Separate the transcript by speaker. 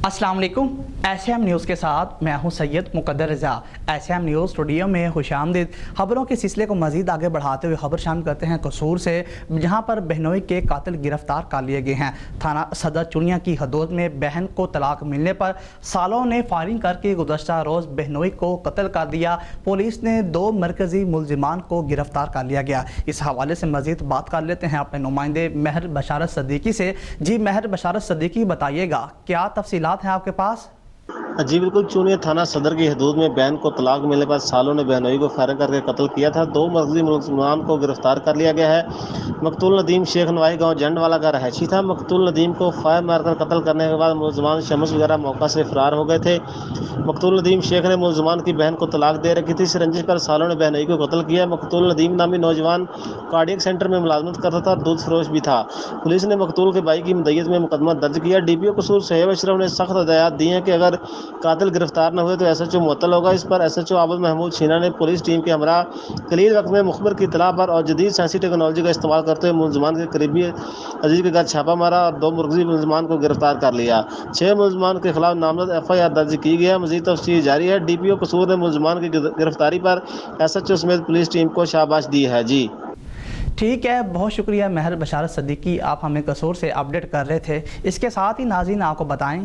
Speaker 1: अस्सलाम वालेकुम। SM news के साथ मैं हूं सैयद मुकद्दर रज़ा। एसएम न्यूज़ स्टूडियो में खुशामदीद। खबरों के सिलसिले को मज़ीद आगे बढ़ाते हुए खबर शामिल करते हैं कसूर से, जहां पर बहनोई के कातिल गिरफ्तार कर लिए गए हैं। थाना सदर चुनिया की हदूद में बहन को तलाक मिलने पर सालों ने फायरिंग करके गुज़श्ता रोज़ बहनोई को कत्ल कर दिया। पुलिस ने 2 मरकजी मुलजिमान को गिरफ्तार कर लिया गया। इस हवाले से मज़ीद बात कर लेते हैं अपने नुमाइंदे महर बशारत सदीकी से। जी महर बशारत सदीकी, बताइएगा क्या तफसीलात हैं आपके पास?
Speaker 2: जी बिल्कुल, चूनिया थाना सदर की हदूद में बहन को तलाक मिलने पर सालों ने बहनोई को फायरिंग करके कत्ल किया था। 2 मरकजी मुलजिमान को गिरफ्तार कर लिया गया है। मकतूल नदीम शेख नवाई गांव जंडवाला का रहायशी था। मकतूल नदीम को फायर मारकर कत्ल करने के बाद मुलजिमान शमस वगैरह मौका से फरार हो गए थे। मकतूल नदीम शेख ने मुलजिमान की बहन को तलाक दे रखी थी। इस रंजिश पर सालों ने बहनोई को कत्ल किया। मकतूल नदीम नामी नौजवान कार्डियक सेंटर में मुलाजमत करता था, दूध फरोश भी था। पुलिस ने मकतूल के भाई की मदय्यत में मुकदमा दर्ज किया। DPO कसूर शोएब अशरफ ने सख्त हदायत दी हैं कि अगर कातिल गिरफ्तार न हुए तो SHO मुअत्तल होगा। इस पर SHO आबद महमूद शीना ने पुलिस टीम के हमरा कलील वक्त में मुखबिर की इत्तला पर और जदीद साइंसी टेक्नोलॉजी का इस्तेमाल करते हुए मुलजिमान के करीबी अजीज के घर छापा मारा और 2 मरकजी मुलजिमान को गिरफ्तार कर लिया। 6 मुलजिमान के खिलाफ नामजद FIR दर्ज की गई है। मजीद तफ्तीश जारी है। DPO कसूर ने मुलजिमान की गिरफ्तारी पर SHO समेत पुलिस टीम को शाबाश दी है। जी
Speaker 1: ठीक है, बहुत शुक्रिया महर बशारत सदीकी, आप हमें कसूर से अपडेट कर रहे थे। इसके साथ ही नाज़रीन आपको बताएं